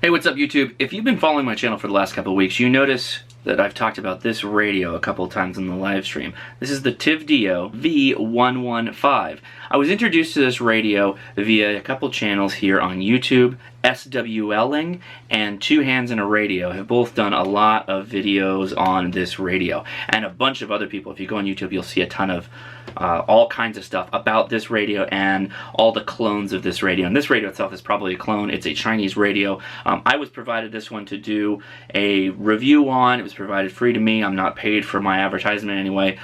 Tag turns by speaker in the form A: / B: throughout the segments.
A: Hey, what's up YouTube? If you've been following my channel for the last couple of weeks, you notice that I've talked about this radio a couple of times in the live stream. This is the TIVDIO V-115. I was introduced to this radio via a couple channels here on YouTube. SWLING and Two Hands in a Radio have both done a lot of videos on this radio, and a bunch of other people. If you go on YouTube, you'll see a ton of all kinds of stuff about this radio and all the clones of this radio. And this radio itself is probably a clone. It's a Chinese radio. I was provided this one to do a review on. It was provided free to me. I'm not paid for my advertisement anyway.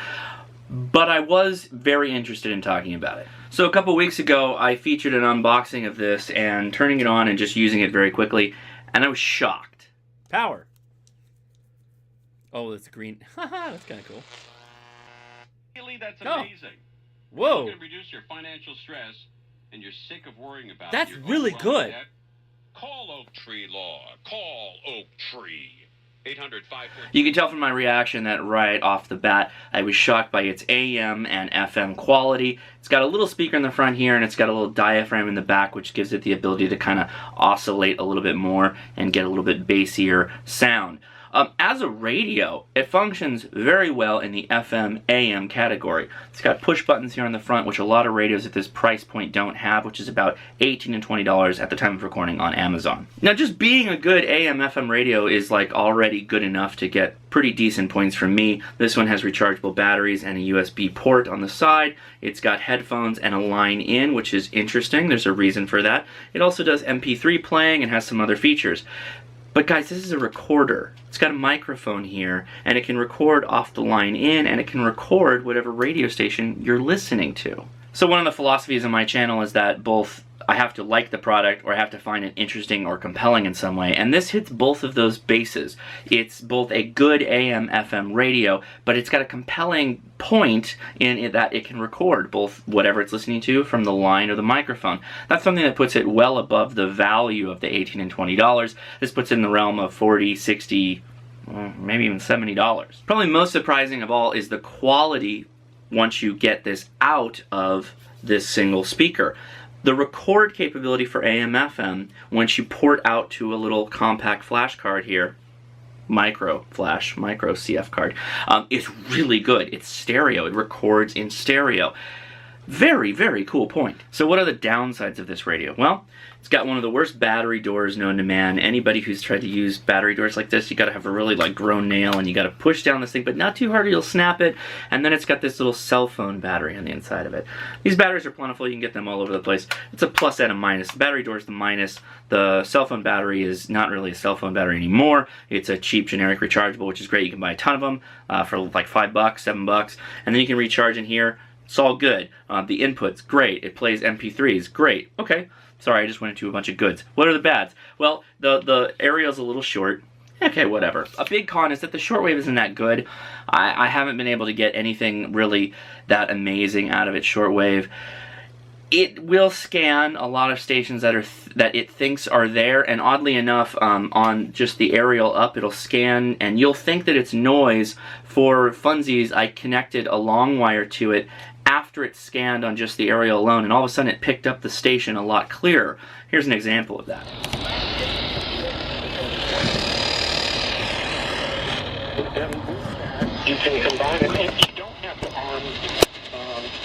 A: But I was very interested in talking about it. So a couple weeks ago, I featured an unboxing of this and turning it on and just using it very quickly, and I was shocked.
B: Power. Oh, that's green. Haha, that's kind of cool.
C: Really, that's amazing.
B: Oh. Whoa.
C: You can reduce your financial stress, and you're sick of worrying about.
B: That's really good.
C: Debt. Call Oak Tree Law. Call Oak Tree. 800-514.
A: You can tell from my reaction that right off the bat, I was shocked by its AM and FM quality. It's got a little speaker in the front here, and it's got a little diaphragm in the back, which gives it the ability to kind of oscillate a little bit more and get a little bit bassier sound. As a radio, it functions very well in the FM AM category. It's got push buttons here on the front, which a lot of radios at this price point don't have, which is about $18 and $20 at the time of recording on Amazon. Now, just being a good AM FM radio is like already good enough to get pretty decent points from me. This one has rechargeable batteries and a USB port on the side. It's got headphones and a line in, which is interesting. There's a reason for that. It also does MP3 playing and has some other features. But guys, this is a recorder. It's got a microphone here, and it can record off the line in, and it can record whatever radio station you're listening to. So one of the philosophies on my channel is that both I have to like the product or I have to find it interesting or compelling in some way, and this hits both of those bases. It's both a good AM/FM radio, but it's got a compelling point in it that it can record both whatever it's listening to from the line or the microphone. That's something that puts it well above the value of the $18 and $20. This puts it in the realm of $40, $60, maybe even $70. Probably most surprising of all is the quality once you get this out of this single speaker. The record capability for AM/FM, once you port out to a little compact flash card here, micro CF card, is really good. It's stereo. It records in stereo. Very, very cool point. So what are the downsides of this radio? Well, it's got one of the worst battery doors known to man. Anybody who's tried to use battery doors like this, you gotta have a really grown nail, and you gotta push down this thing, but not too hard or you'll snap it. And then it's got this little cell phone battery on the inside of it. These batteries are plentiful. You can get them all over the place. It's a plus and a minus. The battery door is the minus. The cell phone battery is not really a cell phone battery anymore. It's a cheap generic rechargeable, which is great. You can buy a ton of them for like $5, $7, and then you can recharge in here. It's all good. The input's great. It plays MP3s. Great. Okay. Sorry, I just went into a bunch of goods. What are the bads? Well, the aerial's a little short. Okay, whatever. A big con is that the shortwave isn't that good. I haven't been able to get anything really that amazing out of its shortwave. It will scan a lot of stations that it thinks are there, and oddly enough, on just the aerial up, it'll scan, and you'll think that it's noise. For funsies, I connected a long wire to it after it scanned on just the aerial alone, and all of a sudden it picked up the station a lot clearer. Here's an example of that.
D: You can combine it, and you don't have to arm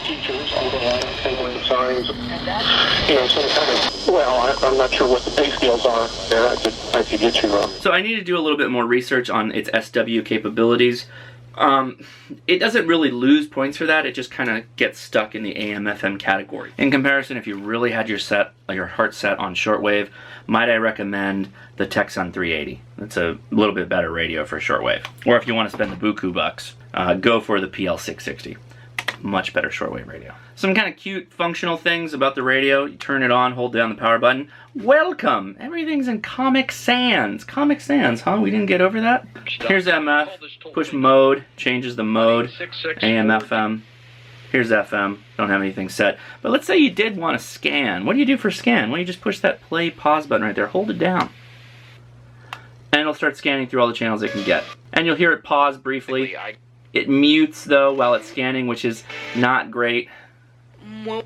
D: teachers on the line and signs, you know, some kind of, well, I'm not sure what the pay scales are there. I could get you wrong.
A: So I need to do a little bit more research on its SW capabilities. It doesn't really lose points for that. It just kind of gets stuck in the AM/FM category. In comparison, if you really had your heart set on shortwave, might I recommend the Texan 380. It's a little bit better radio for shortwave. Or if you want to spend the buku bucks, go for the PL 660. Much better shortwave radio. Some kind of cute functional things about the radio. You turn it on, hold down the power button. Welcome! Everything's in Comic Sans. Comic Sans, huh? We didn't get over that? Here's MF. Push mode. Changes the mode. AM, FM. Here's FM. Don't have anything set. But let's say you did want to scan. What do you do for scan? Well, you just push that play pause button right there. Hold it down. And it'll start scanning through all the channels it can get. And you'll hear it pause briefly. It mutes, though, while it's scanning, which is not great. That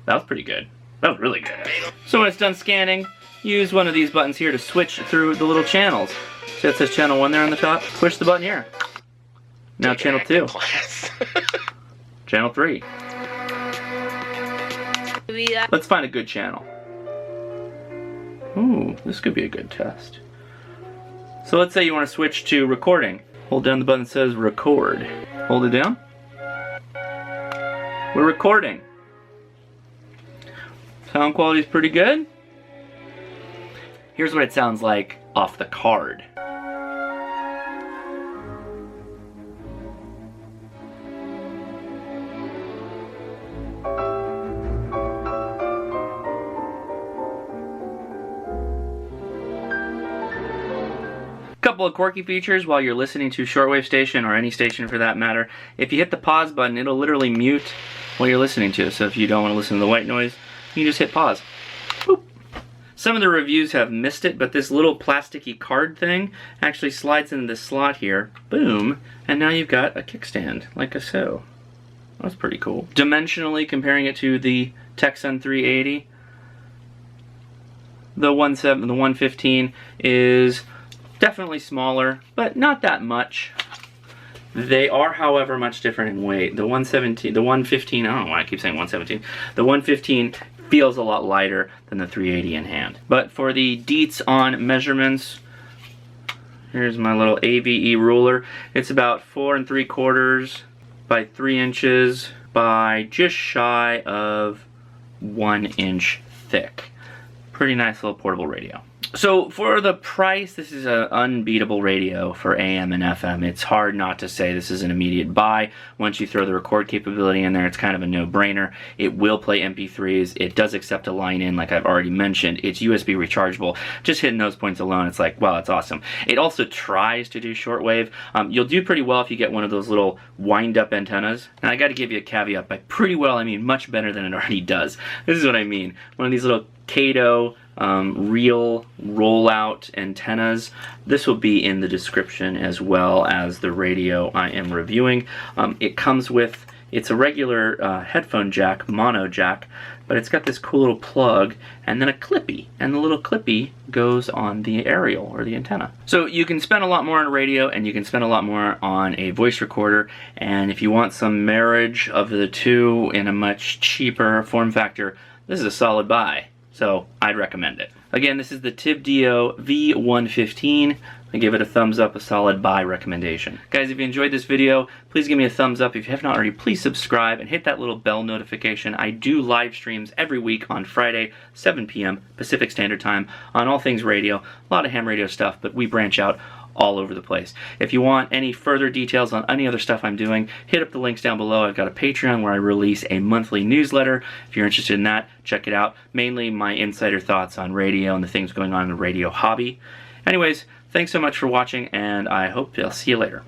A: was pretty good. That was really good. So when it's done scanning, use one of these buttons here to switch through the little channels. See that says channel 1 there on the top? Push the button here. Now channel 2. Channel 3. Let's find a good channel. Ooh, this could be a good test. So let's say you want to switch to recording. Hold down the button that says record. Hold it down. We're recording. Sound quality is pretty good. Here's what it sounds like off the card. Couple of quirky features while you're listening to shortwave station, or any station for that matter. If you hit the pause button, it'll literally mute what you're listening to. So if you don't want to listen to the white noise, you can just hit pause. Boop. Some of the reviews have missed it, but this little plasticky card thing actually slides into this slot here. Boom. And now you've got a kickstand, like so. That's pretty cool. Dimensionally, comparing it to the Texan 380, the 115 is definitely smaller, but not that much. They are, however, much different in weight. The 115, I don't know why I keep saying 117. The 115 feels a lot lighter than the 380 in hand. But for the deets on measurements, here's my little AVE ruler. It's about 4 3/4 by 3 inches by just shy of 1 inch thick. Pretty nice little portable radio. So for the price, this is an unbeatable radio for AM and FM. It's hard not to say this is an immediate buy. Once you throw the record capability in there, it's kind of a no-brainer. It will play MP3s. It does accept a line in, like I've already mentioned. It's USB rechargeable. Just hitting those points alone, it's like, wow, it's awesome. It also tries to do shortwave. You'll do pretty well if you get one of those little wind-up antennas. And I got to give you a caveat. By pretty well, I mean much better than it already does. This is what I mean. One of these little Kato real rollout antennas. This will be in the description as well as the radio I am reviewing. It comes with, it's a regular headphone jack, mono jack, but it's got this cool little plug and then a clippy, and the little clippy goes on the aerial or the antenna. So you can spend a lot more on a radio and you can spend a lot more on a voice recorder, and if you want some marriage of the two in a much cheaper form factor, this is a solid buy. So I'd recommend it. Again, this is the TIVDIO V-115. I give it a thumbs up, a solid buy recommendation. Guys, if you enjoyed this video, please give me a thumbs up. If you have not already, please subscribe and hit that little bell notification. I do live streams every week on Friday, 7 p.m. Pacific Standard Time on all things radio. A lot of ham radio stuff, but we branch out all over the place. If you want any further details on any other stuff I'm doing, hit up the links down below. I've got a Patreon where I release a monthly newsletter. If you're interested in that, check it out. Mainly my insider thoughts on radio and the things going on in the radio hobby. Anyways, thanks so much for watching, and I hope I'll see you later.